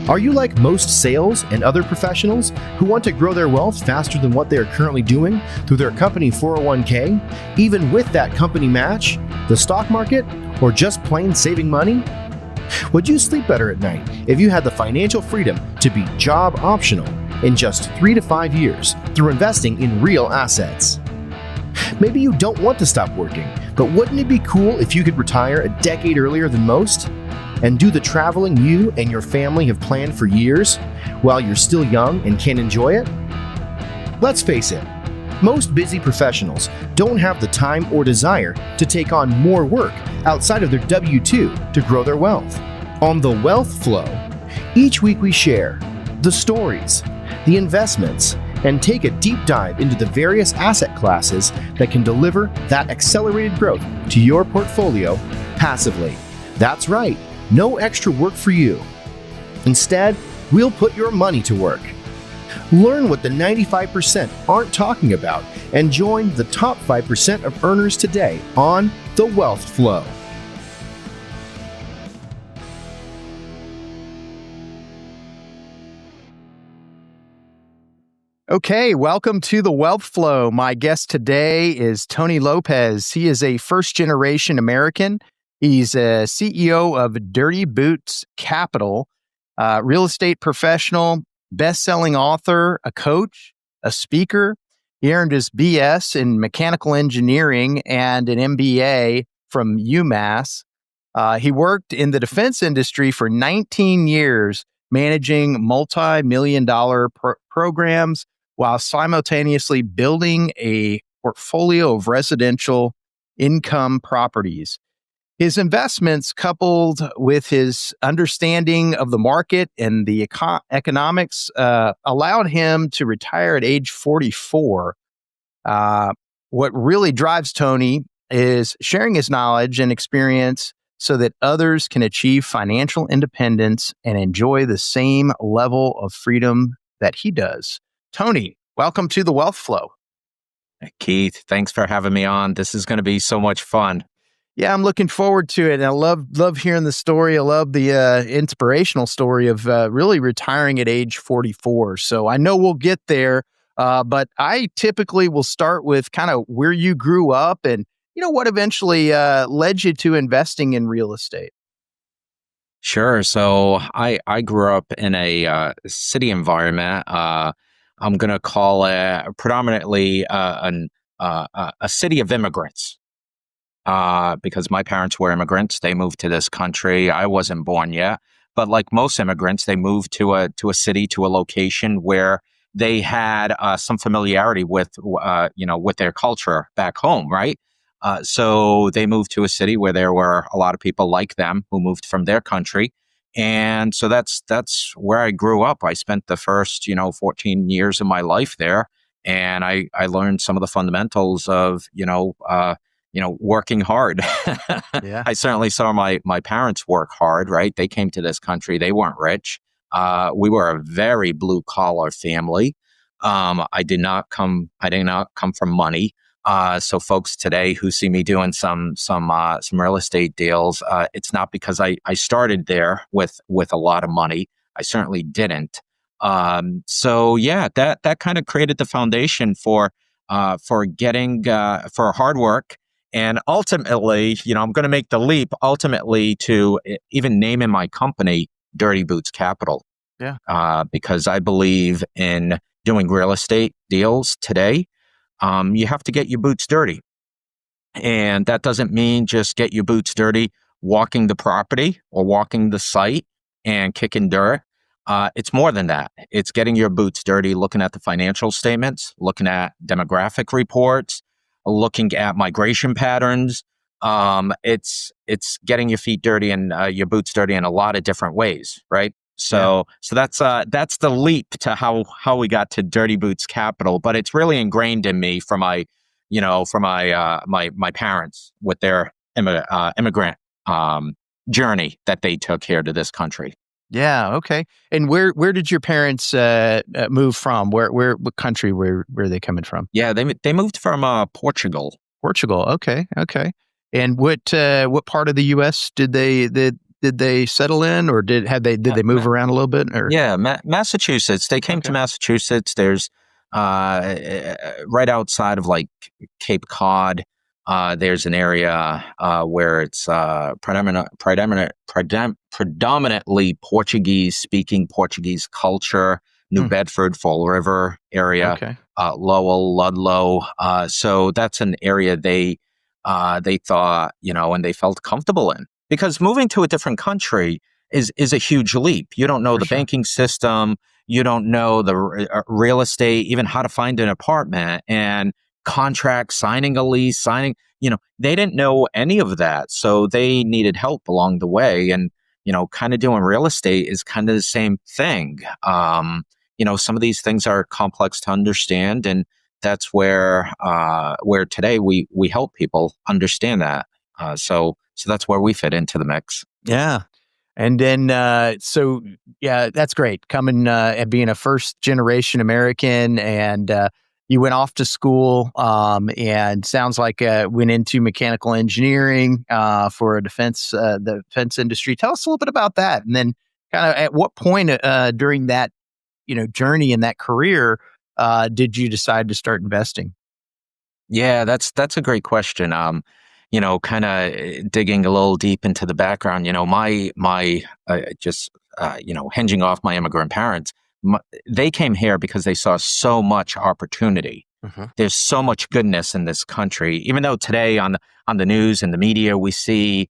Are you like most sales and other professionals who want to grow their wealth faster than what they are currently doing through their company 401k, even with that company match, the stock market, or just plain saving money? Would you sleep better at night if you had the financial freedom to be job optional in just 3 to 5 years through investing in real assets? Maybe you don't want to stop working, but wouldn't it be cool if you could retire a decade earlier than most? And do the traveling you and your family have planned for years while you're still young and can enjoy it? Let's face it, most busy professionals don't have the time or desire to take on more work outside of their W-2 to grow their wealth. On The Wealth Flow, each week we share the stories, the investments, and take a deep dive into the various asset classes that can deliver that accelerated growth to your portfolio passively. That's right, no extra work for you. Instead, we'll put your money to work. Learn what the 95% aren't talking about and join the top 5% of earners today on The Wealth Flow. Okay, welcome to The Wealth Flow. My guest today is Tony Lopes. He is a first-generation American. He's a CEO of Dirty Boots Capital, real estate professional, best-selling author, a coach, a speaker. He earned his BS in mechanical engineering and an MBA from UMass. He worked in the defense industry for 19 years, managing multi-million-dollar programs while simultaneously building a portfolio of residential income properties. His investments, coupled with his understanding of the market and the economics, allowed him to retire at age 44. What really drives Tony is sharing his knowledge and experience so that others can achieve financial independence and enjoy the same level of freedom that he does. Tony, welcome to The Wealth Flow. Keith, thanks for having me on. This is going to be so much fun. Yeah, I'm looking forward to it. And I love hearing the story. I love the inspirational story of really retiring at age 44. So I know we'll get there, but I typically will start with kind of where you grew up and, what eventually led you to investing in real estate. Sure. So I grew up in a city environment. I'm going to call it predominantly a city of immigrants. Because my parents were immigrants. They moved to this country. I wasn't born yet, but like most immigrants, they moved to a city, to a location where they had some familiarity with their culture back home, right? So they moved to a city where there were a lot of people like them who moved from their country, and so that's where I grew up. I spent the first 14 years of my life there, and I learned some of the fundamentals of working hard. Yeah. I certainly saw my parents work hard, right? They came to this country. They weren't rich. We were a very blue collar family. I did not come from money. So folks today who see me doing some real estate deals, it's not because I started there with a lot of money. I certainly didn't. So yeah, that kind of created the foundation for getting for hard work. And ultimately, I'm going to make the leap ultimately to even naming my company Dirty Boots Capital. Yeah. Because I believe in doing real estate deals today. You have to get your boots dirty. And that doesn't mean just get your boots dirty walking the property or walking the site and kicking dirt. It's more than that. It's getting your boots dirty, looking at the financial statements, looking at demographic reports, looking at migration patterns. It's getting your feet dirty and your boots dirty in a lot of different ways, right? So that's the leap to how we got to Dirty Boots Capital. But it's really ingrained in me from my parents with their immigrant journey that they took here to this country. Yeah. Okay. And where did your parents move from? What country were they coming from? Yeah, they moved from Portugal. Portugal. Okay. And what part of the U.S. did they did they settle in, or did they move around a little bit? Or Yeah, Massachusetts. They came to Massachusetts. There's right outside of like Cape Cod. There's an area where it's predominantly Portuguese speaking, Portuguese culture. New Bedford, Fall River area, Lowell, Ludlow. So that's an area they thought, and they felt comfortable in, because moving to a different country is a huge leap. You don't know the banking system. You don't know the real estate, even how to find an apartment and contract, signing a lease, they didn't know any of that. So they needed help along the way. And, kind of doing real estate is kind of the same thing. Some of these things are complex to understand, and that's where today we help people understand that. So that's where we fit into the mix. Yeah. And then, that's great. Coming and being a first generation American, and you went off to school, and sounds like went into mechanical engineering for the defense industry. Tell us a little bit about that, and then kind of at what point during that journey in that career did you decide to start investing? Yeah, that's a great question. Kind of digging a little deep into the background. Hinging off my immigrant parents, they came here because they saw so much opportunity. There's so much goodness in this country. Even though today on the news and the media we see,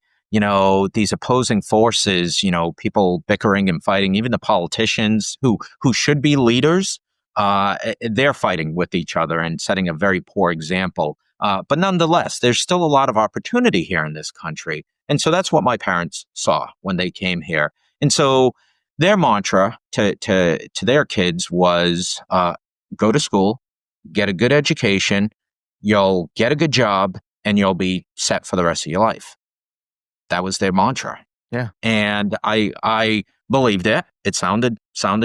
these opposing forces, people bickering and fighting, even the politicians who should be leaders, they're fighting with each other and setting a very poor example. But nonetheless, there's still a lot of opportunity here in this country. And so that's what my parents saw when they came here. And so their mantra to their kids was, go to school, get a good education, you'll get a good job, and you'll be set for the rest of your life. That was their mantra. Yeah. And I believed it. It sounded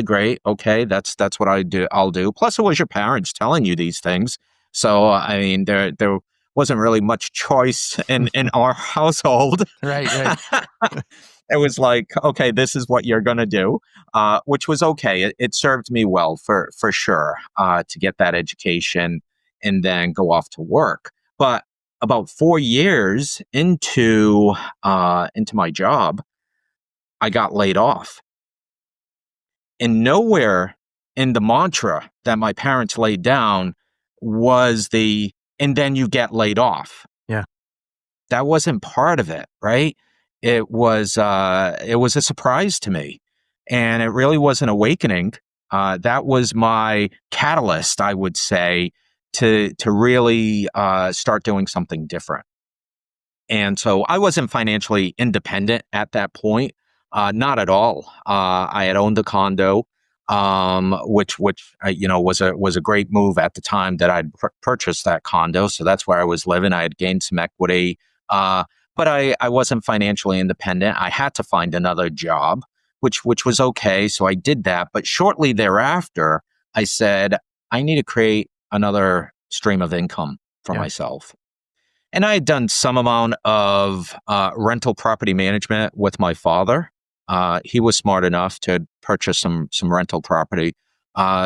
great. Okay, that's what I'll do. Plus, it was your parents telling you these things. So, I mean, there wasn't really much choice in our household. Right. It was like, okay, this is what you're going to do, which was okay. It served me well for sure to get that education and then go off to work. But about 4 years into my job, I got laid off. And nowhere in the mantra that my parents laid down was and then you get laid off. Yeah. That wasn't part of it, right? It was a surprise to me. And it really was an awakening. That was my catalyst, I would say, to really start doing something different. And so I wasn't financially independent at that point, not at all. I had owned a condo, which was a great move at the time that I'd purchased that condo. So that's where I was living. I had gained some equity, but I wasn't financially independent. I had to find another job, which was okay. So I did that. But shortly thereafter, I said, I need to create another stream of income for myself. And I had done some amount of rental property management with my father. He was smart enough to purchase some rental property.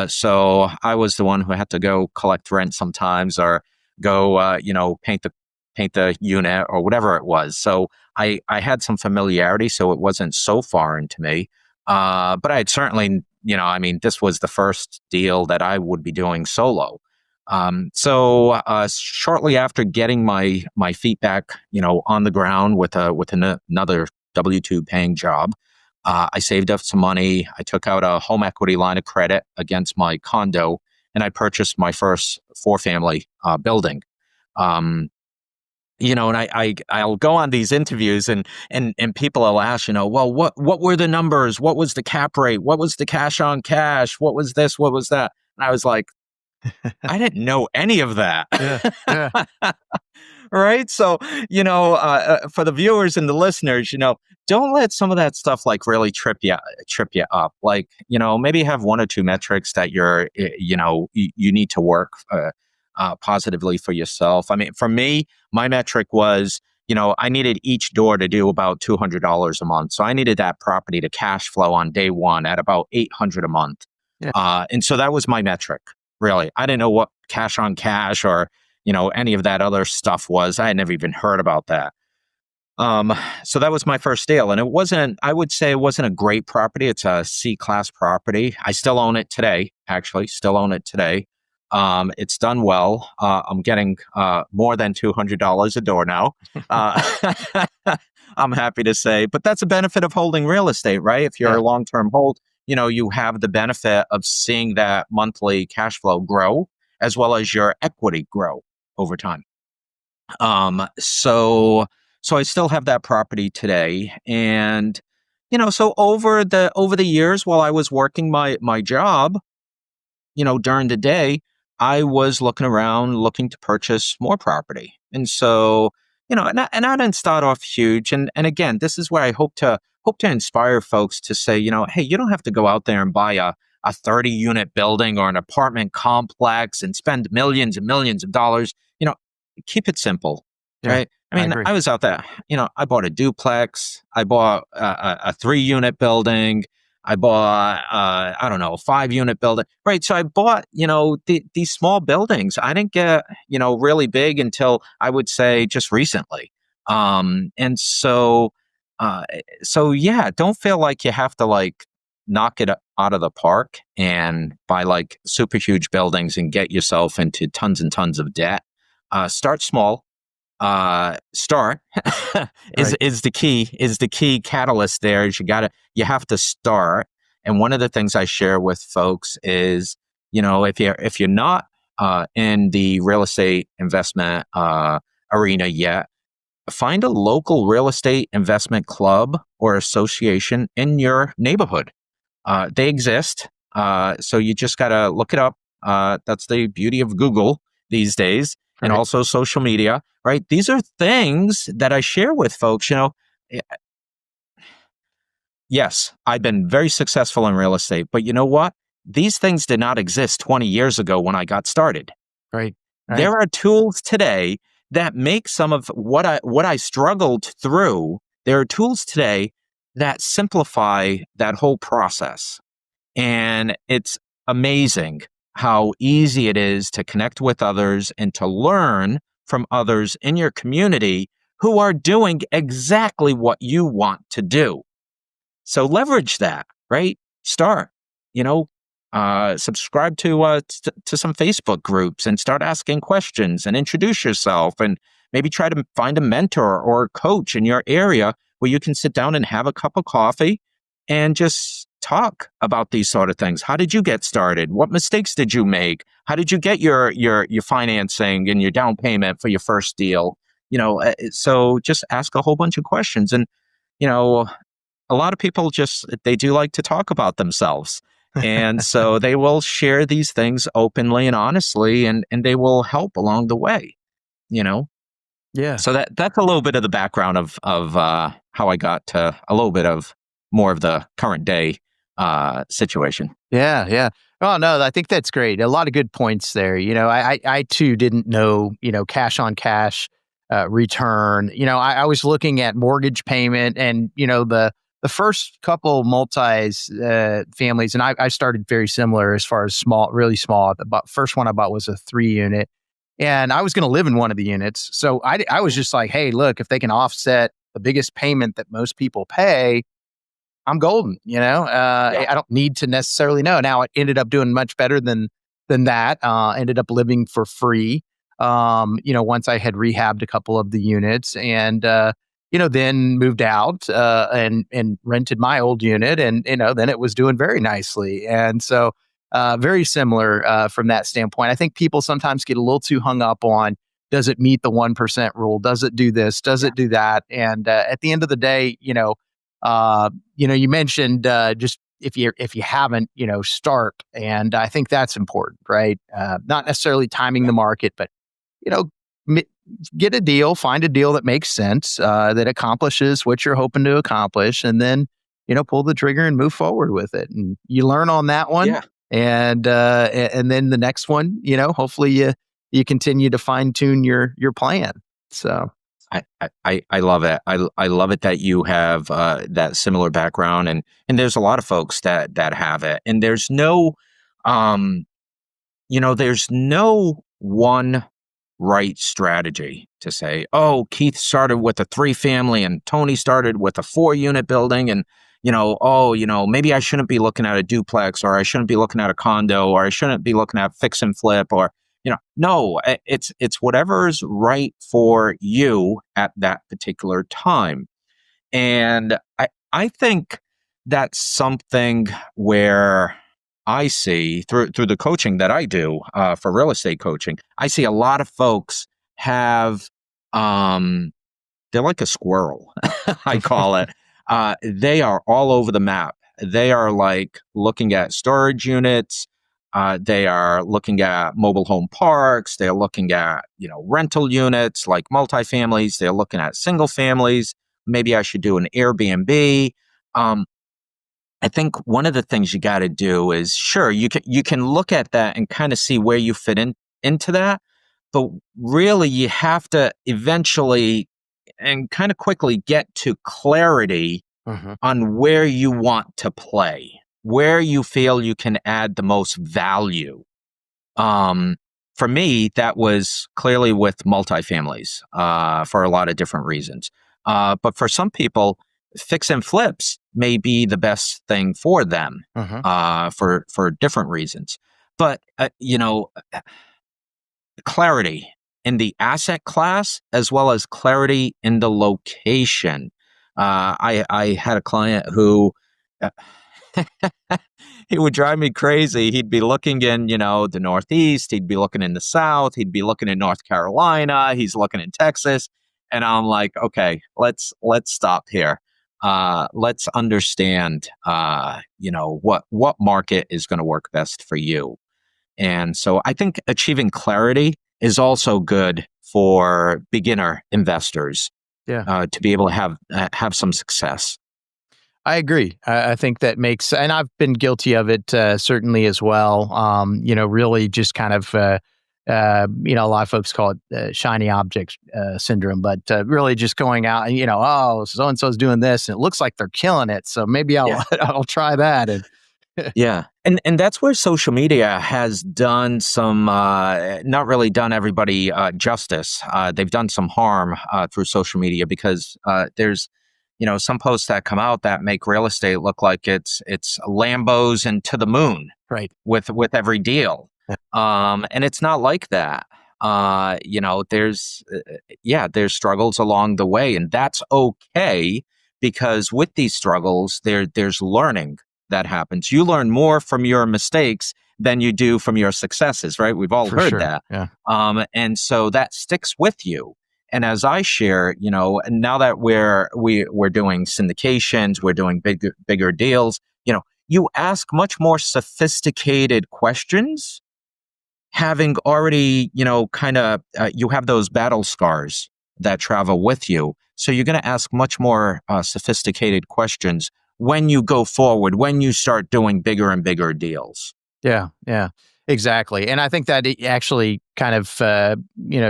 So I was the one who had to go collect rent sometimes, or go, paint the unit or whatever it was. So I had some familiarity, so it wasn't so foreign to me. But I had certainly, this was the first deal that I would be doing solo. So shortly after getting my feet back, on the ground with another W-2 paying job, I saved up some money. I took out a home equity line of credit against my condo, and I purchased my first 4-family building. And I'll go on these interviews and people will ask, well, what were the numbers? What was the cap rate? What was the cash on cash? What was this? What was that? And I was like, I didn't know any of that. Yeah. Right. So, for the viewers and the listeners, don't let some of that stuff like really trip you up. Like, maybe have 1 or 2 metrics that you need to work positively for yourself. I mean, for me, my metric was, I needed each door to do about $200 a month. So I needed that property to cash flow on day one at about $800 a month. Yeah. And so that was my metric, really. I didn't know what cash on cash or, any of that other stuff was. I had never even heard about that. So that was my first deal. And I would say it wasn't a great property. It's a C-class property. I still own it today, actually, still own it today. It's done well. I'm getting more than $200 a door now. I'm happy to say, but that's a benefit of holding real estate, right? If you're a long-term hold, you have the benefit of seeing that monthly cash flow grow as well as your equity grow over time. So I still have that property today. And, so over the years while I was working my job, during the day, I was looking around, looking to purchase more property. And so, and I didn't start off huge. And again, this is where I hope to inspire folks to say, hey, you don't have to go out there and buy a 30-unit building or an apartment complex and spend millions and millions of dollars. Keep it simple, right? I mean, I was out there, I bought a duplex, I bought a 3-unit building, I bought, I don't know, a 5-unit building, right? So I bought, these small buildings. I didn't get, really big until I would say just recently. And so yeah, don't feel like you have to knock it out of the park and buy super huge buildings and get yourself into tons and tons of debt. Start small. Start is the key catalyst there. Is you have to start. And one of the things I share with folks is, if you're not in the real estate investment arena yet, find a local real estate investment club or association in your neighborhood. They exist. So you just gotta look it up. That's the beauty of Google these days. And also social media, right? These are things that I share with folks. Yes, I've been very successful in real estate, but you know what? These things did not exist 20 years ago when I got started. Right. There are tools today that make some of what I struggled through. There are tools today that simplify that whole process. And it's amazing how easy it is to connect with others and to learn from others in your community who are doing exactly what you want to do. So leverage that, right? Start, subscribe to some Facebook groups and start asking questions and introduce yourself, and maybe try to find a mentor or a coach in your area where you can sit down and have a cup of coffee and just talk about these sort of things. How did you get started? What mistakes did you make? How did you get your financing and your down payment for your first deal? So just ask a whole bunch of questions. And, a lot of people they do like to talk about themselves. And so they will share these things openly and honestly, and they will help along the way, Yeah. So that's a little bit of the background of how I got to a little bit of more of the current day situation. Yeah, yeah. Oh no, I think that's great. A lot of good points there. I too didn't know, cash on cash return. I was looking at mortgage payment, and the first couple multis families, and I started very similar as far as small, really small. The first one I bought was a 3-unit, and I was going to live in one of the units. So I was just like, hey, look, if they can offset the biggest payment that most people pay, I'm golden. I don't need to necessarily know. Now it ended up doing much better than that. Ended up living for free. Once I had rehabbed a couple of the units, and then moved out and rented my old unit, and then it was doing very nicely. And so very similar from that standpoint. I think people sometimes get a little too hung up on, does it meet the 1% rule? Does it do this? Does it do that? And at the end of the day, you mentioned just if you haven't, start. And I think that's important, right? Not necessarily timing the market, but get a deal, find a deal that makes sense, that accomplishes what you're hoping to accomplish, and then pull the trigger and move forward with it. And you learn on that one, and then the next one, hopefully you continue to fine tune your plan. So I love it. I love it that you have that similar background, and there's a lot of folks that have it, and there's no, um, there's no one right strategy to say, oh, Keith started with a 3-family and Tony started with a 4-unit building, and maybe I shouldn't be looking at a duplex, or I shouldn't be looking at a condo, or I shouldn't be looking at fix and flip, or no, it's whatever's right for you at that particular time. And I think that's something where I see through the coaching that I do for real estate coaching. I see a lot of folks have they're like a squirrel, I call it. They are all over the map. They are like looking at storage units. They are looking at mobile home parks. They're looking at, rental units like multifamilies. They're looking at single families. Maybe I should do an Airbnb. Um, I think one of the things you got to do is, sure, you can look at that and kind of see where you fit into that, but really you have to eventually and kind of quickly get to clarity on where you want to play, where you feel you can add the most value. For me, that was clearly with multifamilies for a lot of different reasons. But for some people, fix and flips may be the best thing for them for different reasons. But clarity in the asset class as well as clarity in the location. I had a client who he would drive me crazy. He'd be looking in, the Northeast. He'd be looking in the South. He'd be looking in North Carolina. He's looking in Texas. And I'm like, okay, let's stop here. Let's understand, what market is going to work best for you. And so I think achieving clarity is also good for beginner investors. To be able to have some success. I agree. I think that makes, and I've been guilty of it certainly as well. Really just kind of, a lot of folks call it shiny object syndrome, but really just going out and, oh, so and so's doing this, and it looks like they're killing it, so maybe I'll I'll try that. And yeah, and that's where social media has done some, not really done everybody justice. They've done some harm through social media because there's some posts that come out that make real estate look like it's Lambos and to the moon, right, with every deal. And it's not like that. There's struggles along the way, and that's okay, because with these struggles, there's learning that happens. You learn more from your mistakes than you do from your successes, right? We've all heard that. Yeah. And so that sticks with you. And as I share, now that we're doing syndications, we're doing bigger deals, you ask much more sophisticated questions, having already, you have those battle scars that travel with you. So you're going to ask much more sophisticated questions when you go forward, when you start doing bigger and bigger deals. Yeah, exactly. And I think that it actually kind of,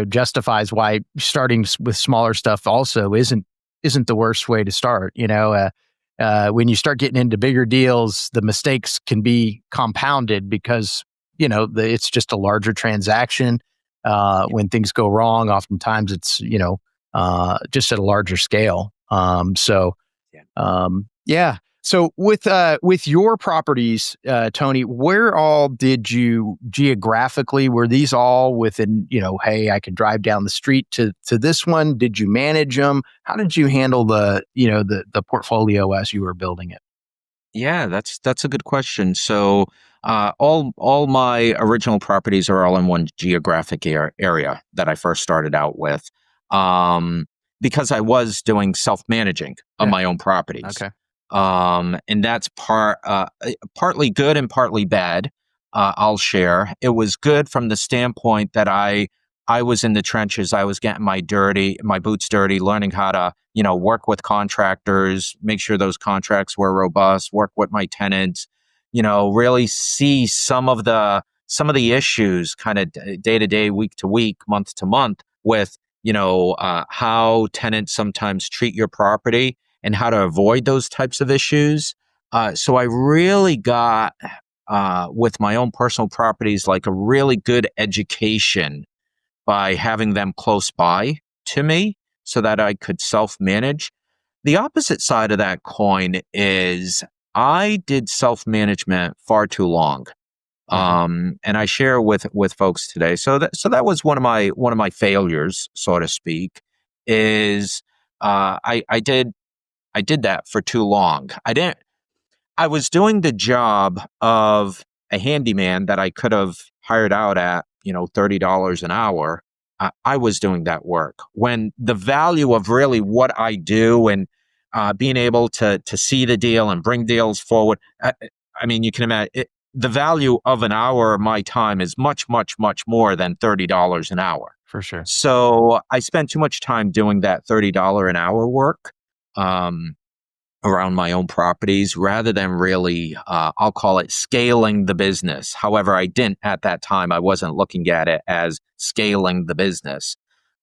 justifies why starting with smaller stuff also isn't the worst way to start. When you start getting into bigger deals, the mistakes can be compounded because, it's just a larger transaction. When things go wrong, oftentimes it's, just at a larger scale. So with your properties, Tony, where all did you geographically, were these all within, hey, I could drive down the street to this one? Did you manage them? How did you handle the portfolio as you were building it? Yeah, that's a good question. So all my original properties are all in one geographic area that I first started out with, because I was doing self-managing of my own properties. Okay. And that's partly good and partly bad. I'll share. It was good from the standpoint that I was in the trenches. I was getting my boots dirty, learning how to, work with contractors, make sure those contracts were robust, work with my tenants, really see some of the issues kind of day to day, week to week, month to month with how tenants sometimes treat your property and how to avoid those types of issues. So I really got, with my own personal properties, like a really good education by having them close by to me so that I could self-manage. The opposite side of that coin is I did self-management far too long. And I share with folks today. So that was one of my failures, so to speak, is I did that for too long. I was doing the job of a handyman that I could have hired out at, $30 an hour. I was doing that work when the value of really what I do and being able to see the deal and bring deals forward. I mean, you can imagine the value of an hour of my time is much, much, much more than $30 an hour. For sure. So I spent too much time doing that $30 an hour work. Around my own properties rather than really, I'll call it scaling the business. However, I didn't at that time. I wasn't looking at it as scaling the business.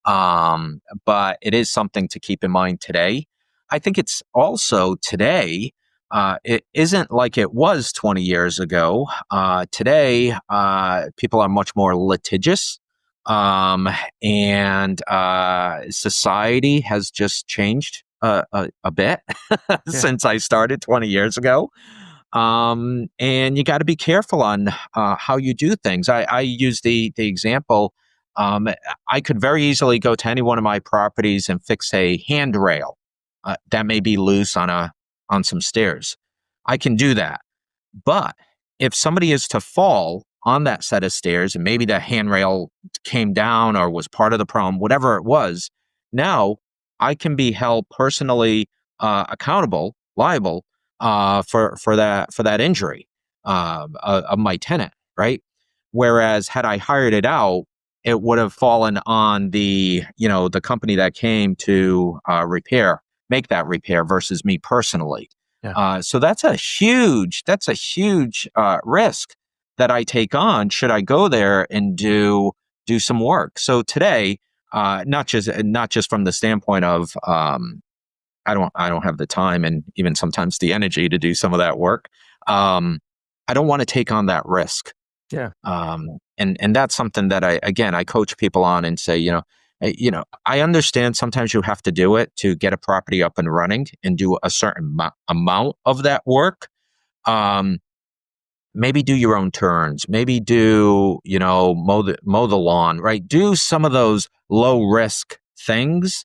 But it is something to keep in mind today. I think it's also today, it isn't like it was 20 years ago. Today, people are much more litigious. And society has just changed a bit since I started 20 years ago. And you got to be careful on how you do things. I use the example. I could very easily go to any one of my properties and fix a handrail that may be loose on some stairs. I can do that. But if somebody is to fall on that set of stairs and maybe the handrail came down or was part of the problem, whatever it was, now I can be held personally accountable, liable for that injury of my tenant, right? Whereas had I hired it out, it would have fallen on the company that came to make that repair versus me personally. Yeah. So that's a huge risk that I take on should I go there and do some work. So today, not just from the standpoint of I don't have the time and even sometimes the energy to do some of that work. I don't want to take on that risk. Yeah. And that's something that I coach people on and say, I understand sometimes you have to do it to get a property up and running and do a certain amount of that work. Maybe do your own turns, maybe do, mow the lawn, right? Do some of those low risk things.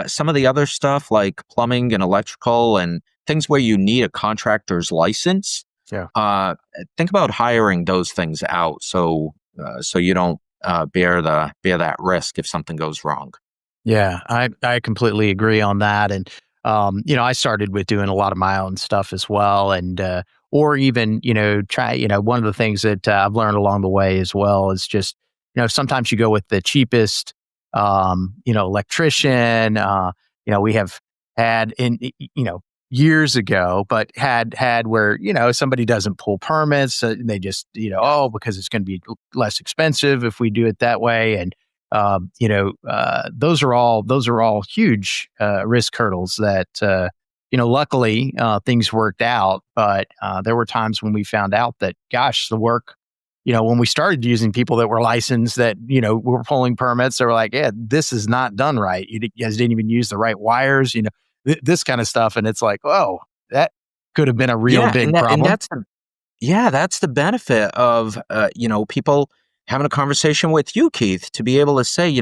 Some of the other stuff like plumbing and electrical and things where you need a contractor's license. Yeah. Think about hiring those things out so you don't bear that risk if something goes wrong. Yeah, I completely agree on that. And, I started with doing a lot of my own stuff as well. And, or even, one of the things that I've learned along the way as well is just, sometimes you go with the cheapest, electrician. We have had years ago, but had where, somebody doesn't pull permits. They just, because it's going to be less expensive if we do it that way. And, those are all huge risk hurdles that, luckily things worked out. But there were times when we found out that, gosh, the work, when we started using people that were licensed that, were pulling permits, they were like, yeah, this is not done right. You guys didn't even use the right wires, this kind of stuff. And it's like, oh, that could have been a real big problem. And that's the benefit of, people having a conversation with you, Keith, to be able to say,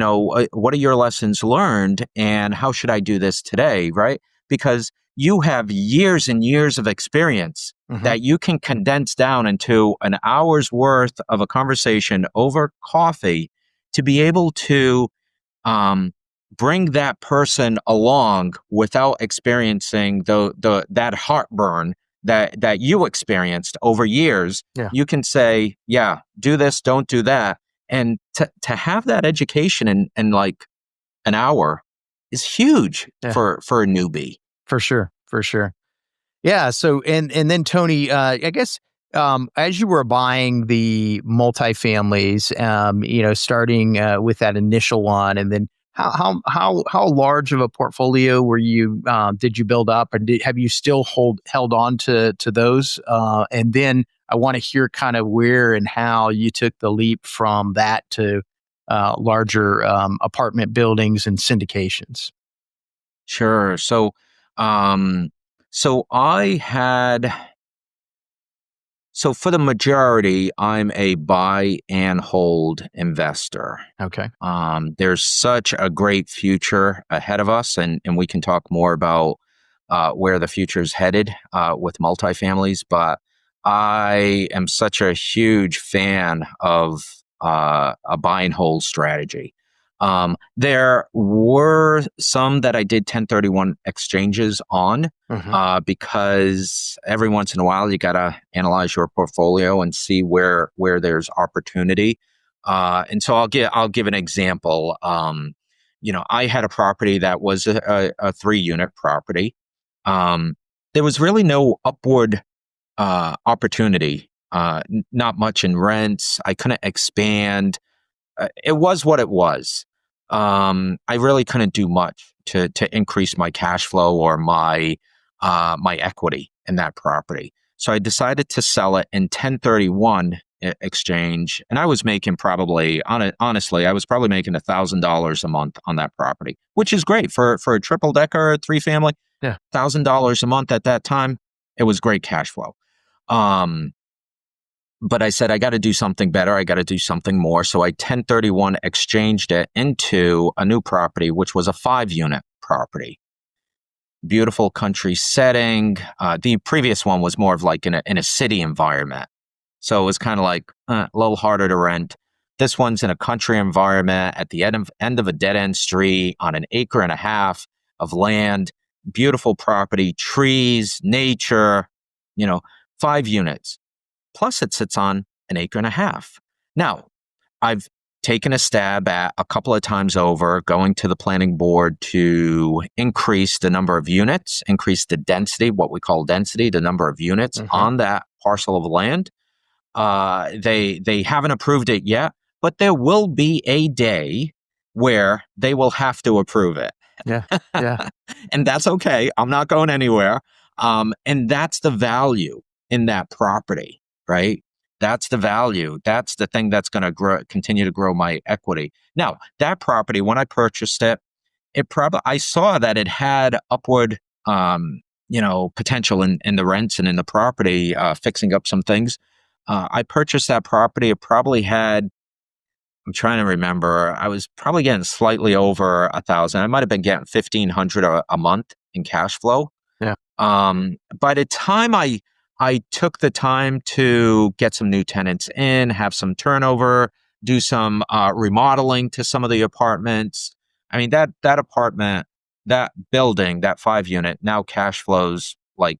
what are your lessons learned and how should I do this today, right? Because you have years and years of experience that you can condense down into an hour's worth of a conversation over coffee to be able to bring that person along without experiencing that heartburn that you experienced over years. Yeah. You can say, yeah, do this, don't do that. And to have that education in like an hour is huge for a newbie. For sure. Yeah. So, and then Tony, I guess, as you were buying the multifamilies, starting with that initial one, and then How large of a portfolio were you did you build up, and have you still held on to those? And then I want to hear kind of where and how you took the leap from that to larger apartment buildings and syndications. Sure. Um, so I had So for the majority, I'm a buy and hold investor. Okay. There's such a great future ahead of us, and we can talk more about where the future is headed with multifamilies. But I am such a huge fan of a buy and hold strategy. There were some that I did 1031 exchanges on because every once in a while you got to analyze your portfolio and see where there's opportunity. And so I'll give an example. I had a property that was a 3-unit property. Um, there was really no upward opportunity, not much in rents. I couldn't expand. It was what it was. I really couldn't do much to increase my cash flow or my equity in that property. So I decided to sell it in 1031 exchange, and I was making probably honestly, I was probably making $1,000 a month on that property, which is great for a triple decker, 3-family. Yeah. $1,000 a month at that time, it was great cash flow. But I said, I got to do something better. I got to do something more. So I 1031 exchanged it into a new property, which was a 5-unit property. Beautiful country setting. The previous one was more of like in a city environment. So it was kind of like a little harder to rent. This one's in a country environment at the end of a dead end street on an acre and a half of land. Beautiful property, trees, nature, 5 units. Plus, it sits on an acre and a half. Now, I've taken a stab at a couple of times over going to the planning board to increase the number of units, increase the density, what we call density, the number of units on that parcel of land. They haven't approved it yet, but there will be a day where they will have to approve it. Yeah. Yeah. And that's okay. I'm not going anywhere. And that's the value in that property. Right? That's the value. That's the thing that's going to continue to grow my equity. Now, that property, when I purchased it, I saw that it had upward, potential in the rents and in the property, fixing up some things. I purchased that property. It probably had, I'm trying to remember, I was probably getting slightly over 1,000. I might have been getting 1,500 a month in cash flow. Yeah. By the time I took the time to get some new tenants in, have some turnover, do some remodeling to some of the apartments. I mean, that apartment, that building, that 5-unit now cash flows like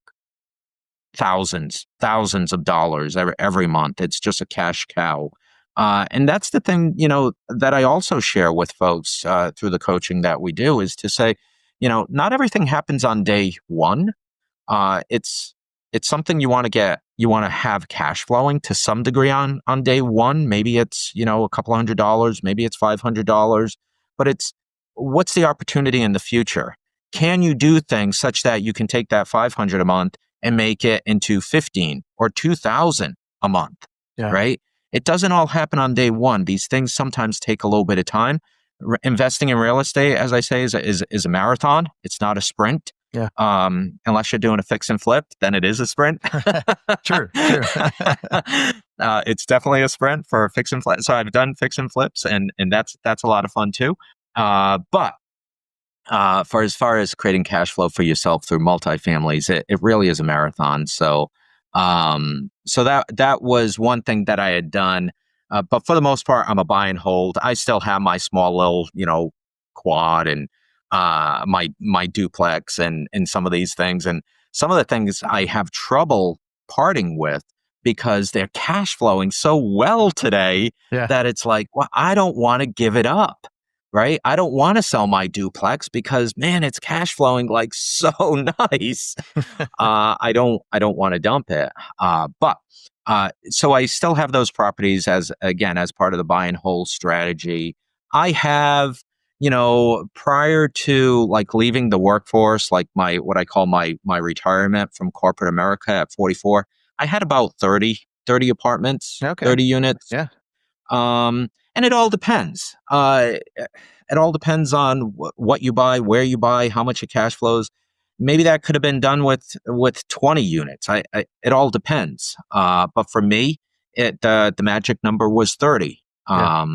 thousands of dollars every month. It's just a cash cow. And that's the thing, that I also share with folks through the coaching that we do is to say, not everything happens on day one. It's something you want to have cash flowing to some degree on day one. Maybe it's, a couple $100, maybe it's $500, but it's what's the opportunity in the future? Can you do things such that you can take that 500 a month and make it into 15 or 2,000 a month? Yeah. Right? It doesn't all happen on day one. These things sometimes take a little bit of time. Investing in real estate, as I say, is a marathon. It's not a sprint. Yeah. Unless you're doing a fix and flip, then it is a sprint. True. It's definitely a sprint for fix and flip. So I've done fix and flips, and that's a lot of fun too. But for as far as creating cash flow for yourself through multifamilies, it really is a marathon. So that was one thing that I had done. But for the most part, I'm a buy and hold. I still have my small little, quad and my duplex and some of these things. And some of the things I have trouble parting with because they're cash flowing so well today that it's like, well, I don't want to give it up. Right? I don't want to sell my duplex because, man, it's cash flowing like so nice. I don't want to dump it. But so I still have those properties as part of the buy and hold strategy. I have, prior to like leaving the workforce, like what I call my retirement from corporate America at 44, I had about 30 apartments, Okay. 30 units. Yeah. And it all depends. It all depends on what you buy, where you buy, how much it cash flows. Maybe that could have been done with 20 units. It all depends. But for me, the magic number was 30. Yeah.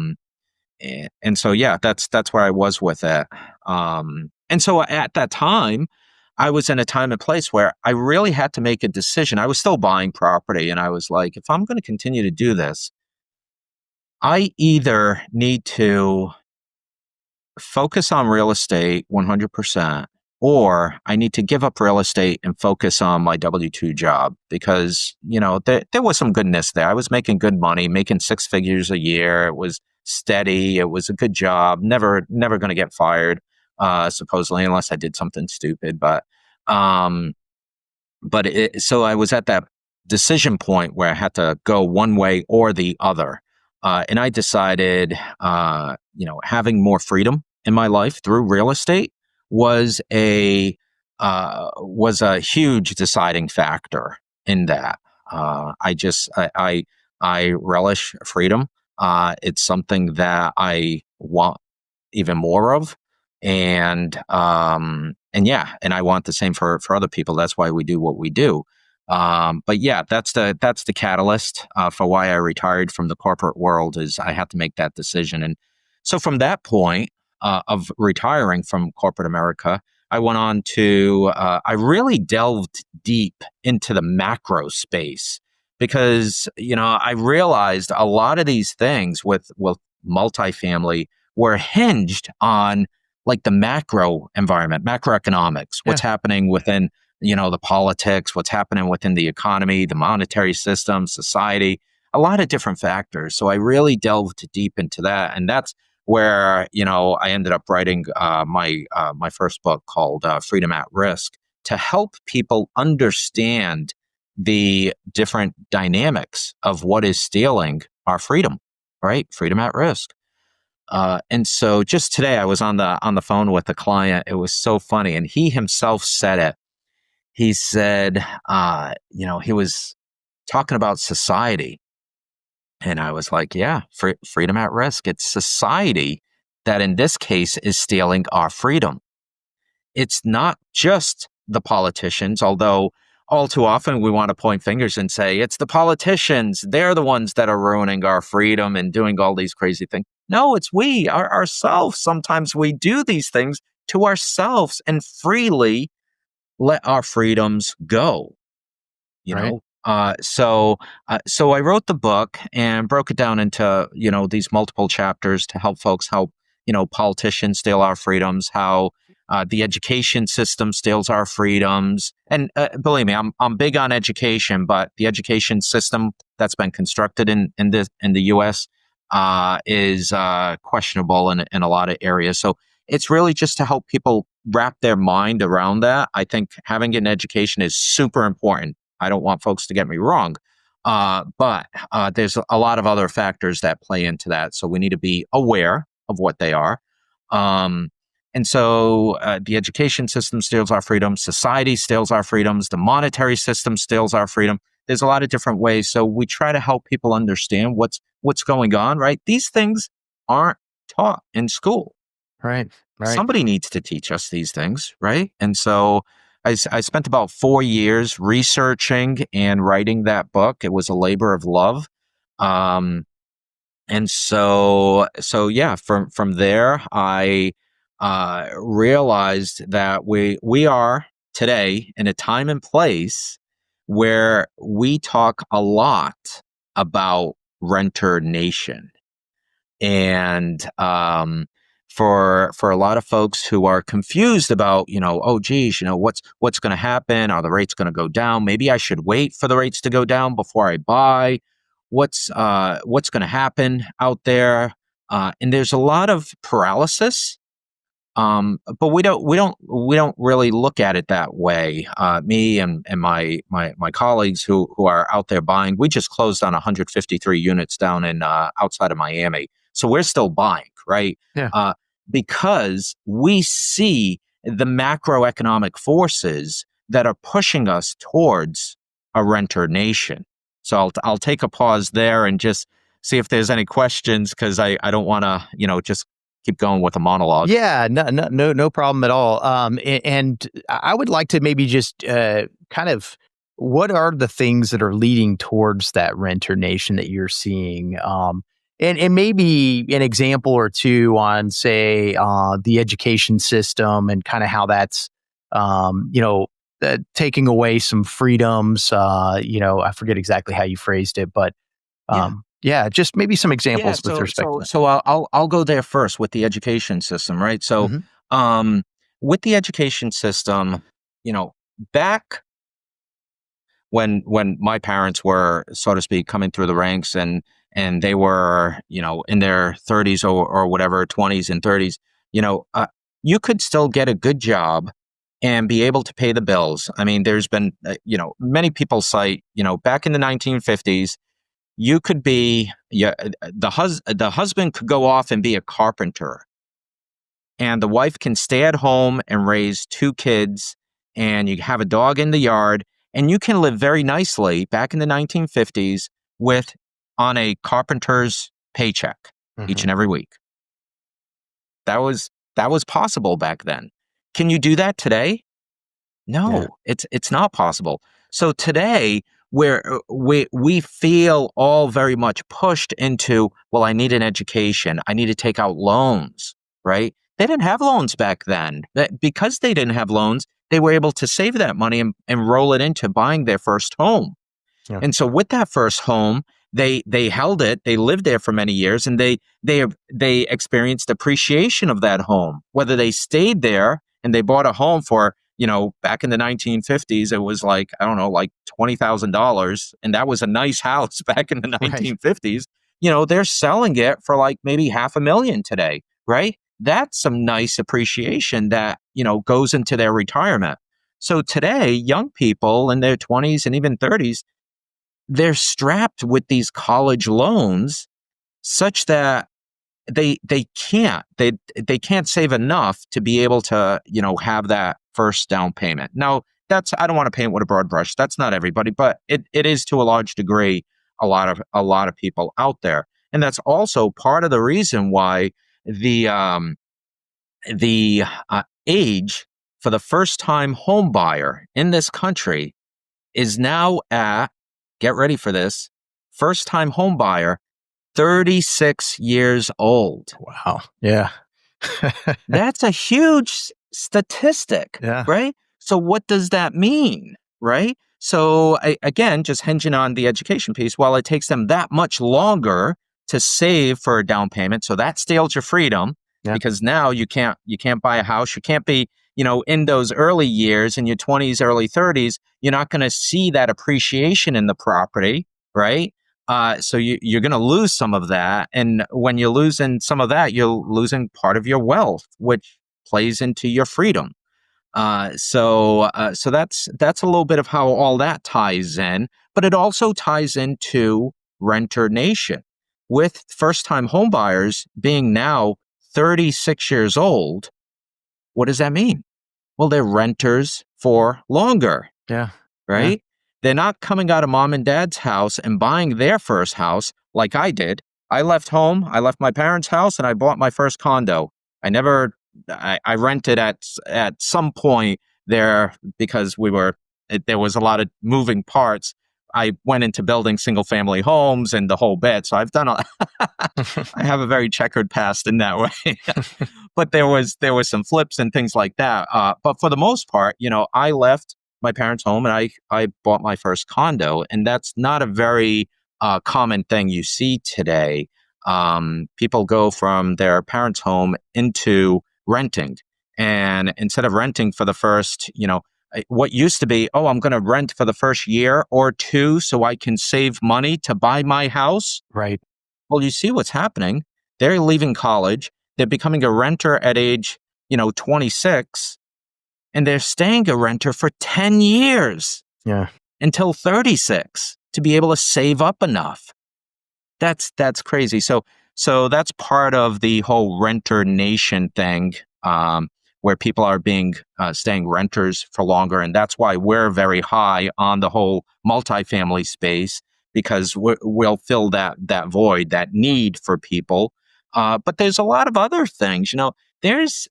And so yeah, that's where I was with it. And so at that time, I was in a time and place where I really had to make a decision. I was still buying property, and I was like, if I'm going to continue to do this, I either need to focus on real estate 100%, or I need to give up real estate and focus on my W-2 job, because, there was some goodness there. I was making good money, making six figures a year. It was steady. It was a good job. Never going to get fired, supposedly, unless I did something stupid. So I was at that decision point where I had to go one way or the other. And I decided, having more freedom in my life through real estate was a huge deciding factor in that. I relish freedom. It's something that I want even more of. And yeah, and I want the same for other people. That's why we do what we do. But yeah, that's the catalyst for why I retired from the corporate world, is I had to make that decision. And so from that point of retiring from corporate America, I went on to I really delved deep into the macro space, because I realized a lot of these things with multifamily were hinged on like the macro environment, macroeconomics, what's happening within, the politics, what's happening within the economy, the monetary system, society, a lot of different factors. So I really delved deep into that. And that's where, I ended up writing my first book called Freedom at Risk, to help people understand the different dynamics of what is stealing our freedom, right? Freedom at risk. And so just today I was on the phone with a client. It was so funny. And he himself said it. He said, he was talking about society. And I was like, yeah, freedom at risk. It's society that in this case is stealing our freedom. It's not just the politicians, although all too often we want to point fingers and say, it's the politicians. They're the ones that are ruining our freedom and doing all these crazy things. No, it's we, ourselves. Sometimes we do these things to ourselves and freely let our freedoms go, Right. So I wrote the book and broke it down into, these multiple chapters to help folks, how, politicians steal our freedoms, how the education system steals our freedoms. And believe me, I'm big on education, but the education system that's been constructed in the U.S. Is questionable in a lot of areas. So it's really just to help people wrap their mind around that. I think having an education is super important. I don't want folks to get me wrong, but there's a lot of other factors that play into that. So we need to be aware of what they are. And so the education system steals our freedom. Society steals our freedoms. The monetary system steals our freedom. There's a lot of different ways. So we try to help people understand what's going on, right? These things aren't taught in school. Right. Somebody needs to teach us these things, right? And so I spent about 4 years researching and writing that book. It was a labor of love. And so yeah, from there, I realized that we are today in a time and place where we talk a lot about renter nation. And for a lot of folks who are confused about, oh geez, what's going to happen? Are the rates going to go down? Maybe I should wait for the rates to go down before I buy. What's going to happen out there? And there's a lot of paralysis. But we don't really look at it that way. Me and my colleagues who are out there buying, we just closed on 153 units down in outside of Miami. So we're still buying, right? Yeah. because we see the macroeconomic forces that are pushing us towards a renter nation. So I'll take a pause there and just see if there's any questions, because I don't want to, just keep going with a monologue. Yeah, no problem at all. And I would like to maybe just kind of, what are the things that are leading towards that renter nation that you're seeing? And maybe an example or two on, say, the education system and kind of how that's, taking away some freedoms. I forget exactly how you phrased it, but Yeah. yeah, just maybe some Yeah, examples with respect to that. so I'll go there first with the education system, right? So, Mhm. um, with the education system, back when my parents were, so to speak, coming through the ranks, and they were, in their 30s or whatever, 20s and 30s, you could still get a good job and be able to pay the bills. I mean, there's been, many people cite, back in the 1950s, you could be, yeah, the husband could go off and be a carpenter, and the wife can stay at home and raise two kids, and you have a dog in the yard, and you can live very nicely back in the 1950s with on a carpenter's paycheck each Mhm. and every week. That was possible back then. Can you do that today? Yeah. No, it's not possible. So today, where we feel all very much pushed into, well, I need an education, I need to take out loans, right? They didn't have loans back then. Because they didn't have loans, they were able to save that money and roll it into buying their first home. Yeah. And so with that first home, they held it, they lived there for many years, and they experienced appreciation of that home. Whether they stayed there and they bought a home for, back in the 1950s, it was like, I don't know, like $20,000, and that was a nice house back in the Right. 1950s. They're selling it for like maybe $500,000 today, right? That's some nice appreciation that, goes into their retirement. So today, young people in their 20s and even 30s, they're strapped with these college loans such that they can't save enough to be able to, have that first down payment. Now, I don't want to paint with a broad brush. That's not everybody, but it is, to a large degree, a lot of people out there. And that's also part of the reason why the age for the first time home buyer in this country is now at, get ready for this, first time home buyer, 36 years old. Wow. Yeah. That's a huge statistic, Yeah. right? So what does that mean, right? So again, just hinging on the education piece, while it takes them that much longer to save for a down payment, so that steals your freedom, Yeah. because now you can't buy a house, you can't be, in those early years, in your 20s, early 30s, you're not going to see that appreciation in the property, right? So you're going to lose some of that. And when you're losing some of that, you're losing part of your wealth, which plays into your freedom. So that's a little bit of how all that ties in, but it also ties into renter nation, with first time homebuyers being now 36 years old. What does that mean? Well, they're renters for longer, Yeah. Yeah. right? They're not coming out of mom and dad's house and buying their first house like I did. I left home, I left my parents' house, and I bought my first condo. I rented at some point there, because there was a lot of moving parts. I went into building single family homes and the whole bit. So I have a very checkered past in that way. But there was some flips and things like that. But for the most part, I left my parents' home and I bought my first condo, and that's not a very common thing you see today. People go from their parents' home into renting, and instead of renting for the first, what used to be, oh, I'm going to rent for the first year or two so I can save money to buy my house. Right. Well, you see what's happening. They're leaving college. They're becoming a renter at age, 26, and they're staying a renter for 10 years Yeah. until 36 to be able to save up enough. That's crazy. So So that's part of the whole renter nation thing, where people are staying renters for longer. And that's why we're very high on the whole multifamily space, because we'll fill that void, that need for people. But there's a lot of other things, there's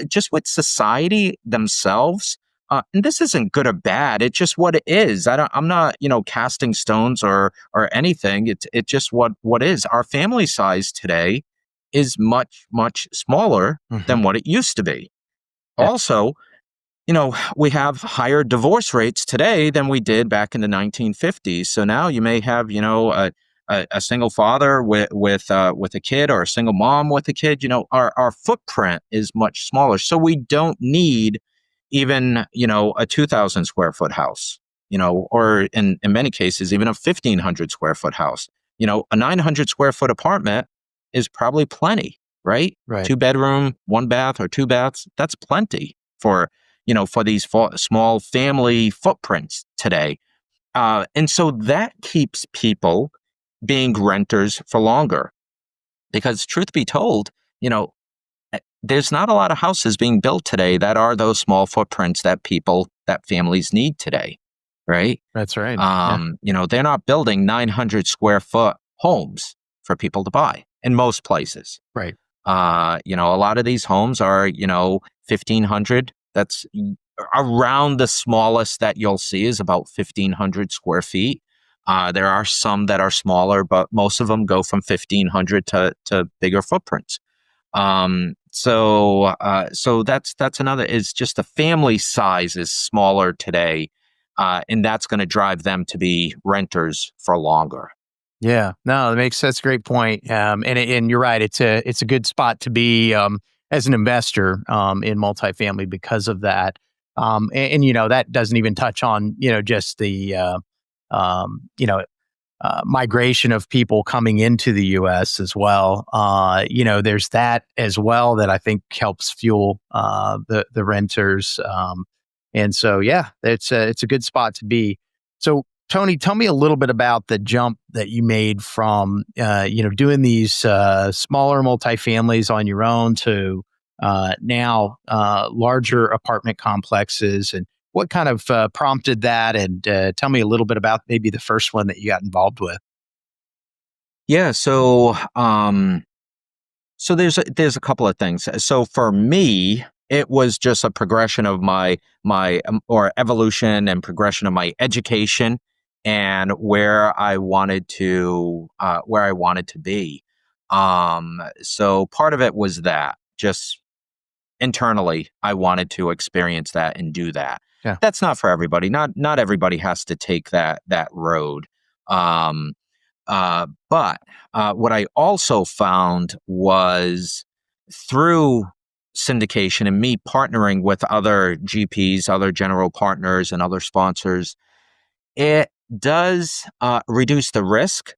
just with society themselves. And this isn't good or bad. It's just what it is. I'm not, casting stones or anything. It's just what is. Our family size today is much, much smaller than what it used to be. Yeah. Also, we have higher divorce rates today than we did back in the 1950s. So now you may have, a single father with a kid, or a single mom with a kid. Our footprint is much smaller. So we don't need even, a 2,000 square foot house, or in many cases, even a 1,500 square foot house. A 900 square foot apartment is probably plenty, right? Right. 2-bedroom, 1 bath, or 2 baths. That's plenty for these small family footprints today. And so that keeps people being renters for longer, because truth be told, there's not a lot of houses being built today that are those small footprints that families need today, right? That's right. They're not building 900 square foot homes for people to buy in most places. Right. A lot of these homes are, 1,500. That's around the smallest that you'll see is about 1,500 square feet. There are some that are smaller, but most of them go from 1,500 to bigger footprints. So that's another, is just the family size is smaller today. And that's going to drive them to be renters for longer. Yeah, no, that's a great point. And you're right. It's a good spot to be as an investor in multifamily because of that. And that doesn't even touch on just the migration of people coming into the U.S. as well. There's that as well that I think helps fuel the renters. And so, yeah, it's a good spot to be. So, Tony, tell me a little bit about the jump that you made from doing these smaller multifamilies on your own to now larger apartment complexes, and what kind of prompted that, and tell me a little bit about maybe the first one that you got involved with. Yeah, so there's a couple of things. So for me, it was just a progression of my or evolution and progression of my education and where I wanted to be. So part of it was that just internally, I wanted to experience that and do that. Yeah. That's not for everybody. Not everybody has to take that road. But what I also found was through syndication and me partnering with other GPs, other general partners, and other sponsors, it does reduce the risk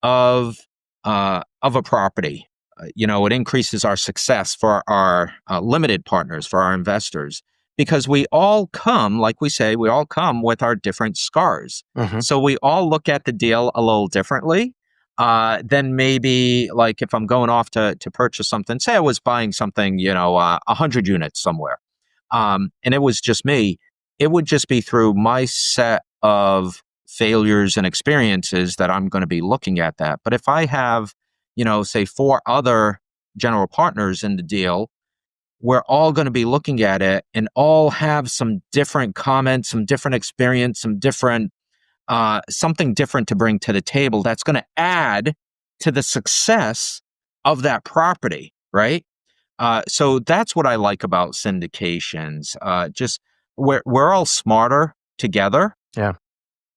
of a property. It increases our success for our limited partners, for our investors, because we all come, like we say, we all come with our different scars. So we all look at the deal a little differently. Then maybe, like, if I'm going off to purchase something, say I was buying something, 100 units somewhere, and it was just me, it would just be through my set of failures and experiences that I'm going to be looking at that. But if I have, say 4 other general partners in the deal, we're all going to be looking at it and all have some different comments, some different experience, some different, something different to bring to the table that's going to add to the success of that property, right? So that's what I like about syndications. Just we're all smarter together. Yeah.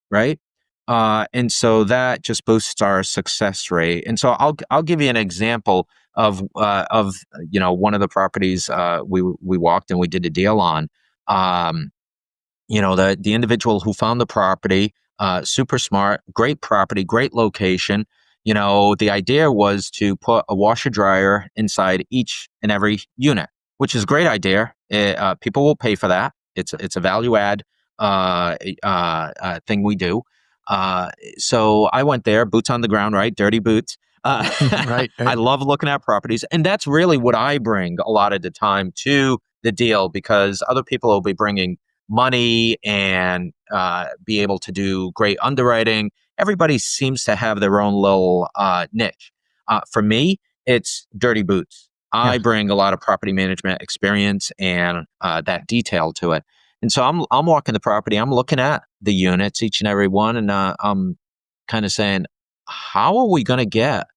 Right. And so that just boosts our success rate. And so I'll give you an example of one of the properties we walked and we did a deal on. The individual who found the property, super smart, great property, great location. The idea was to put a washer dryer inside each and every unit, which is a great idea. People will pay for that. It's a value add thing we do. So I went there, boots on the ground, right? Dirty boots. Right. I love looking at properties. And that's really what I bring a lot of the time to the deal, because other people will be bringing money and be able to do great underwriting. Everybody seems to have their own little niche. For me, it's dirty boots. I Yeah. bring a lot of property management experience and that detail to it. And so I'm walking the property. I'm looking at the units, each and every one, and I'm kind of saying, how are we going to get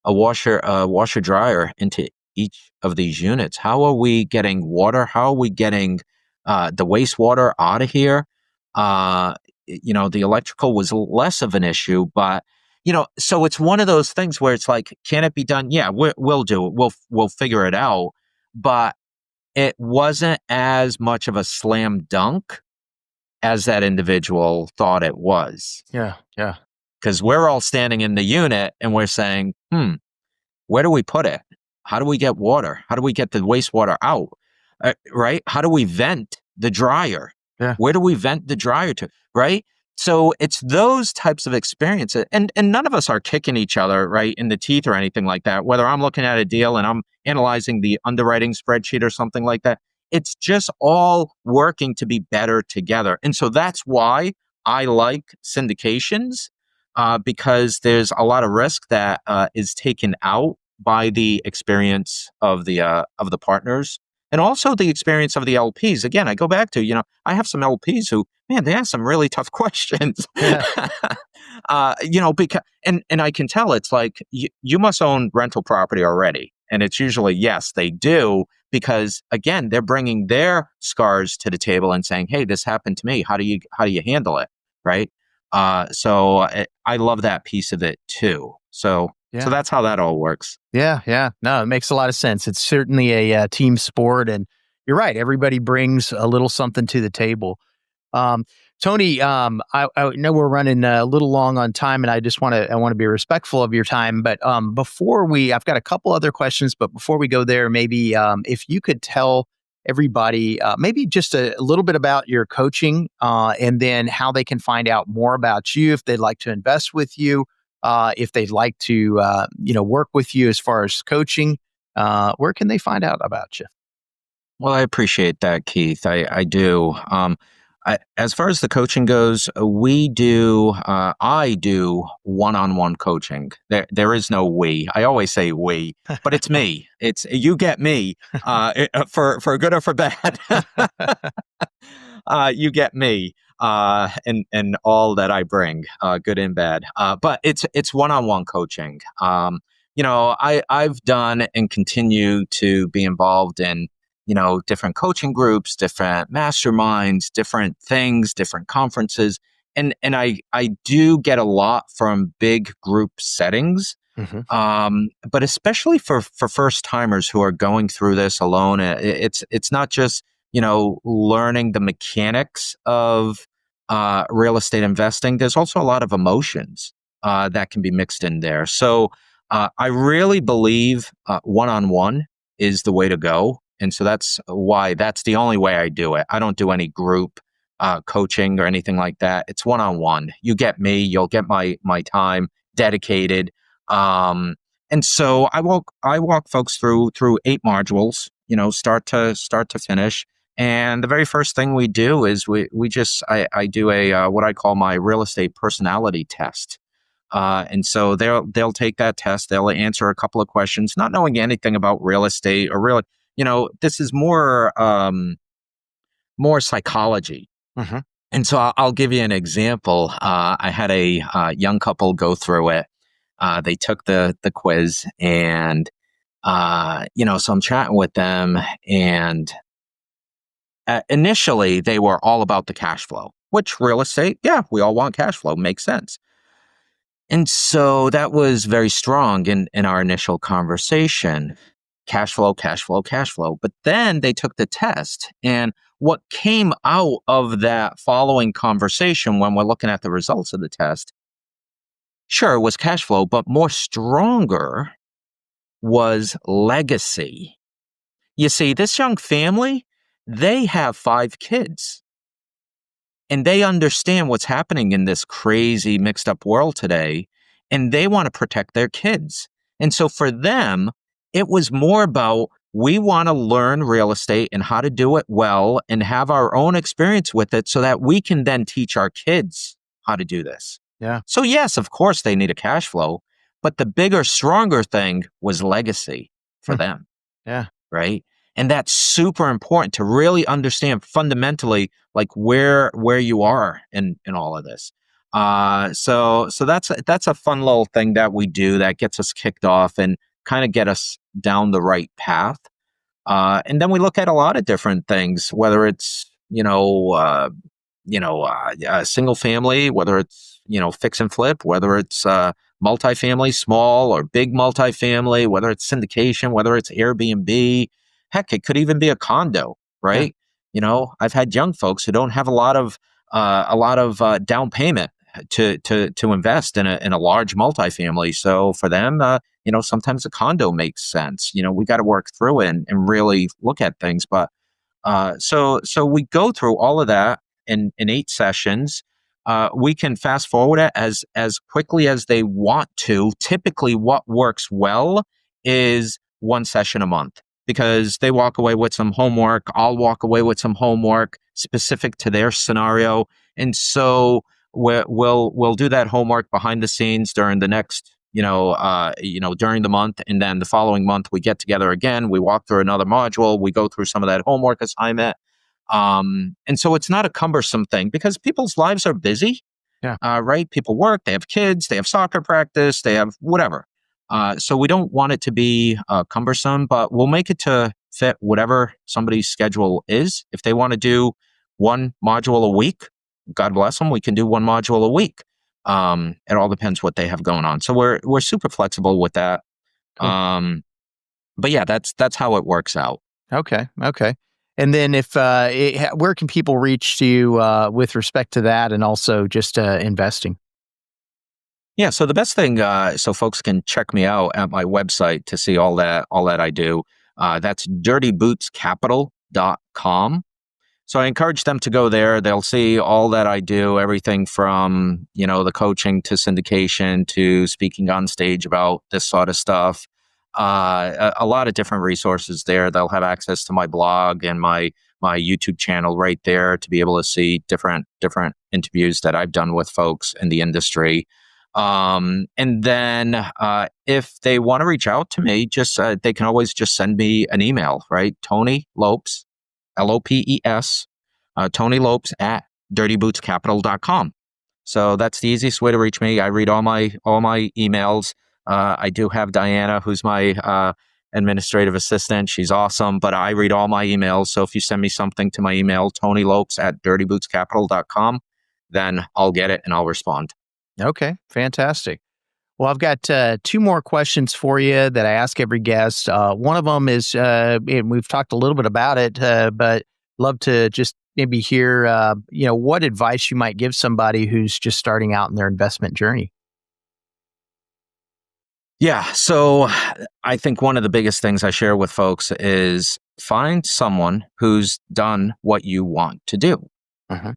a washer dryer into each of these units? How are we getting water? How are we getting the wastewater out of here? The electrical was less of an issue, but so it's one of those things where it's like, can it be done? Yeah, we'll do it. We'll figure it out. But it wasn't as much of a slam dunk as that individual thought it was. Yeah. Yeah. Because we're all standing in the unit and we're saying, where do we put it? How do we get water? How do we get the wastewater out? Right? How do we vent the dryer? Yeah. Where do we vent the dryer to? Right? So it's those types of experiences. And none of us are kicking each other, right, in the teeth or anything like that. Whether I'm looking at a deal and I'm analyzing the underwriting spreadsheet or something like that, it's just all working to be better together. And so that's why I like syndications, because there's a lot of risk that is taken out by the experience of the partners, and also the experience of the LPs. Again, I go back to, I have some LPs who, man, they ask some really tough questions. Yeah. Because and I can tell it's like you must own rental property already, and it's usually yes, they do, because again, they're bringing their scars to the table and saying, hey, this happened to me. How do you handle it, right? I love that piece of it too. So that's how that all works. Yeah, yeah. No, it makes a lot of sense. It's certainly a team sport, and you're right. Everybody brings a little something to the table. Tony, I know we're running a little long on time, and I want to be respectful of your time. But I've got a couple other questions, but before we go there, maybe if you could tell everybody maybe just a little bit about your coaching, and then how they can find out more about you if they'd like to invest with you. If they'd like to, work with you as far as coaching, where can they find out about you? Well, I appreciate that, Keith. I do. As far as the coaching goes, I do one-on-one coaching. There is no we. I always say we, but it's me. It's you get me, for good or for bad. You get me, and all that I bring, good and bad. But it's one-on-one coaching. I've done and continue to be involved in different coaching groups, different masterminds, different things, different conferences. And I do get a lot from big group settings. But especially for first timers who are going through this alone, it's not just, learning the mechanics of real estate investing. There's also a lot of emotions that can be mixed in there. So I really believe one-on-one is the way to go. And so that's the only way I do it. I don't do any group coaching or anything like that. It's one-on-one. You get me, you'll get my time dedicated. And so I walk folks through 8 modules, start to finish. And the very first thing we do is I do a what I call my real estate personality test. And so they'll take that test. They'll answer a couple of questions, not knowing anything about real estate or really, this is more psychology. And so I'll give you an example. I had a young couple go through it. They took the quiz, and so I'm chatting with them, and initially they were all about the cash flow, which real estate, yeah, we all want cash flow, makes sense. And so that was very strong in our initial conversation. Cash flow, cash flow, cash flow. But then they took the test, and what came out of that following conversation when we're looking at the results of the test, sure, it was cash flow, but more stronger was legacy. You see, this young family, they have 5 kids, and they understand what's happening in this crazy mixed up world today. and they want to protect their kids. And so for them, it was more about, we want to learn real estate and how to do it well and have our own experience with it so that we can then teach our kids how to do this. Yeah. So yes, of course they need a cash flow, but the bigger, stronger thing was legacy for them. Yeah. Right. And that's super important to really understand fundamentally, like where you are in all of this. So that's a fun little thing that we do that gets us kicked off and kind of get us down the right path. And then we look at a lot of different things, whether it's, single family, whether it's, fix and flip, whether it's multifamily, small or big multifamily, whether it's syndication, whether it's Airbnb. Heck, it could even be a condo, right? Yeah. I've had young folks who don't have a lot of down payment to invest in a large multifamily. So for them, sometimes a condo makes sense. We got to work through it and really look at things. But so we go through all of that in 8 sessions. We can fast forward it as quickly as they want to. Typically, what works well is 1 session a month, because they walk away with some homework. I'll walk away with some homework specific to their scenario, and so we'll do that homework behind the scenes during the next, during the month, and then the following month we get together again. We walk through another module. We go through some of that homework assignment. And so it's not a cumbersome thing because people's lives are busy, right? People work, they have kids, they have soccer practice, they have whatever. So we don't want it to be cumbersome, but we'll make it to fit whatever somebody's schedule is. If they want to do 1 module a week, God bless them, we can do 1 module a week. It all depends what they have going on. So we're super flexible with that. Cool. But yeah, that's how it works out. Okay. And then where can people reach you with respect to that and also just investing? Yeah, so the best thing, so folks can check me out at my website to see all that I do. That's dirtybootscapital.com. So I encourage them to go there. They'll see all that I do, everything from, the coaching to syndication to speaking on stage about this sort of stuff. A lot of different resources there. They'll have access to my blog and my YouTube channel right there to be able to see different interviews that I've done with folks in the industry. And then if they want to reach out to me, just they can always just send me an email, right? Tony Lopes, Lopes, Tony Lopes at dirtybootscapital.com. So that's the easiest way to reach me. I read all my emails. I do have Diana, who's my administrative assistant. She's awesome, but I read all my emails. So if you send me something to my email, Tony Lopes at dirtybootscapital.com, then I'll get it and I'll respond. Okay, fantastic. Well, I've got 2 more questions for you that I ask every guest. One of them is, and we've talked a little bit about it, but love to just maybe hear, what advice you might give somebody who's just starting out in their investment journey. Yeah, so I think one of the biggest things I share with folks is find someone who's done what you want to do. Uh-huh.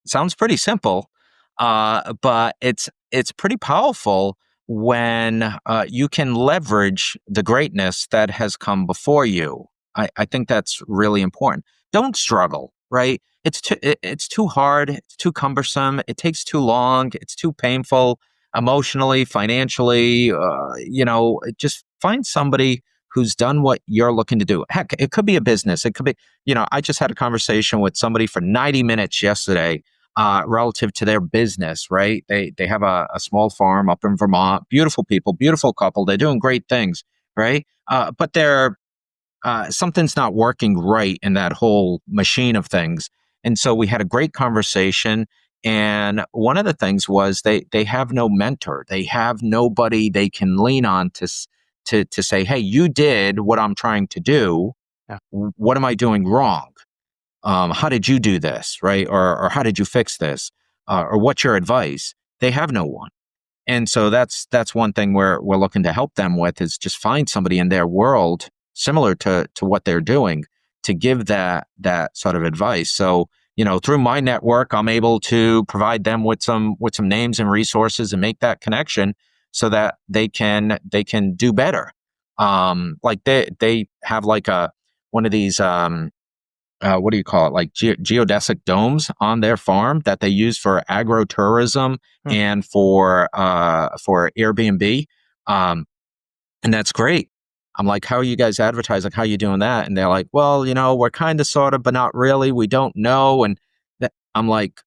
Sounds pretty simple, but it's pretty powerful when you can leverage the greatness that has come before you. I think that's really important. Don't struggle, right? It's too hard. It's too cumbersome. It takes too long. It's too painful emotionally, financially. Just find somebody who's done what you're looking to do. Heck, it could be a business. It could be, I just had a conversation with somebody for 90 minutes yesterday relative to their business, right? They have a small farm up in Vermont. Beautiful people, beautiful couple. They're doing great things, right? But they're something's not working right in that whole machine of things. And so we had a great conversation. And one of the things was they have no mentor. They have nobody they can lean on to say, hey, you did what I'm trying to do. Yeah. What am I doing wrong? How did you do this, right? Or how did you fix this? Or what's your advice? They have no one. And so that's one thing we're looking to help them with, is just find somebody in their world similar to what they're doing to give that sort of advice. So, through my network, I'm able to provide them with some names and resources and make that connection so that they can do better. Like they have like one of these what do you call it? Like geodesic domes on their farm that they use for agro-tourism and for Airbnb. And that's great. I'm like, how are you guys advertising? How are you doing that? And they're like, well, we're kind of, sort of, but not really. We don't know. And I'm like,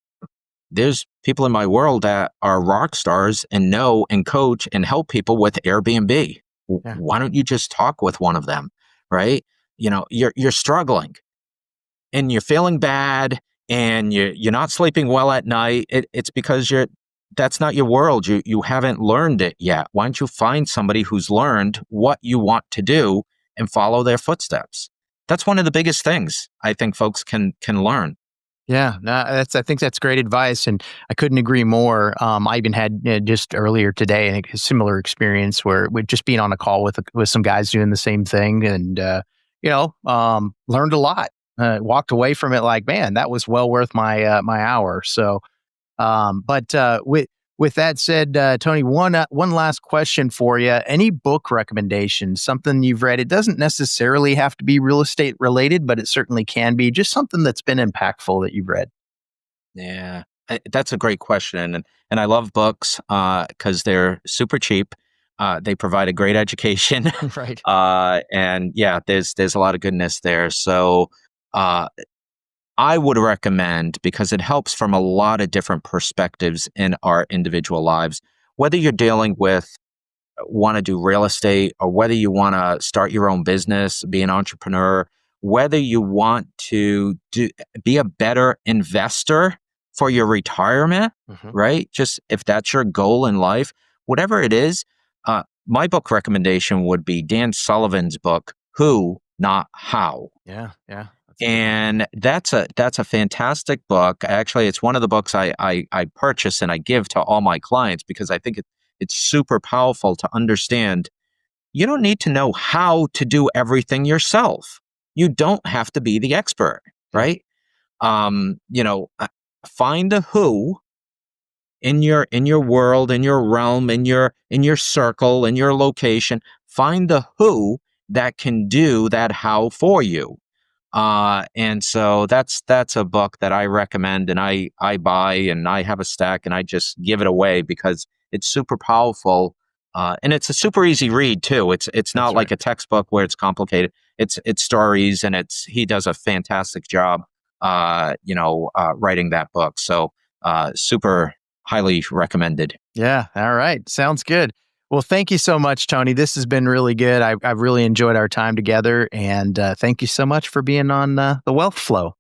there's people in my world that are rock stars and know and coach and help people with Airbnb. Yeah. Why don't you just talk with one of them, right? You're struggling and you're feeling bad and you're not sleeping well at night. It's because that's not your world. You haven't learned it yet. Why don't you find somebody who's learned what you want to do and follow their footsteps? That's one of the biggest things I think folks can learn. Yeah, no, I think that's great advice, and I couldn't agree more. I even had just earlier today, I think, a similar experience where we're just being on a call with some guys doing the same thing, and learned a lot. Walked away from it like, man, that was well worth my my hour. So. With that said, Tony, one last question for you. Any book recommendations, something you've read? It doesn't necessarily have to be real estate related, but it certainly can be. Just something that's been impactful that you've read. Yeah, that's a great question. And I love books because they're super cheap. They provide a great education. Right. And yeah, there's a lot of goodness there. So I would recommend, because it helps from a lot of different perspectives in our individual lives, whether you're dealing with, want to do real estate, or whether you want to start your own business, be an entrepreneur, whether you want to be a better investor for your retirement, right? Just if that's your goal in life, whatever it is, my book recommendation would be Dan Sullivan's book, Who, Not How. Yeah. And that's a fantastic book. Actually, it's one of the books I purchase and I give to all my clients because I think it's super powerful to understand. You don't need to know how to do everything yourself. You don't have to be the expert, right? Find a who in your world, in your realm, in your circle, in your location. Find the who that can do that how for you. And so that's a book that I recommend and I buy, and I have a stack and I just give it away because it's super powerful. And it's a super easy read too. It's not like a textbook where it's complicated. It's stories, and he does a fantastic job, writing that book. So, super highly recommended. Yeah. All right. Sounds good. Well, thank you so much, Tony. This has been really good. I've really enjoyed our time together, and thank you so much for being on the Wealth Flow.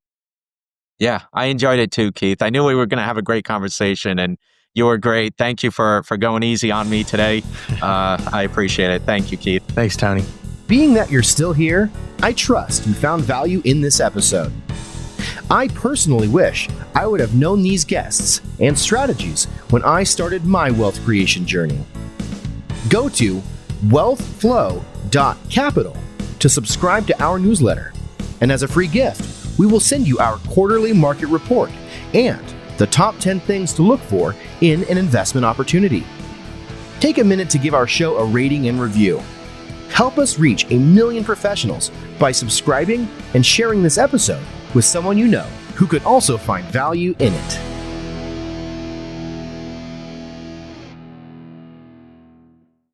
Yeah, I enjoyed it too, Keith. I knew we were going to have a great conversation, and you were great. Thank you for going easy on me today. I appreciate it. Thank you, Keith. Thanks, Tony. Being that you're still here, I trust you found value in this episode. I personally wish I would have known these guests and strategies when I started my wealth creation journey. Go to wealthflow.capital to subscribe to our newsletter. And as a free gift, we will send you our quarterly market report and the top 10 things to look for in an investment opportunity. Take a minute to give our show a rating and review. Help us reach 1 million professionals by subscribing and sharing this episode with someone you know who could also find value in it.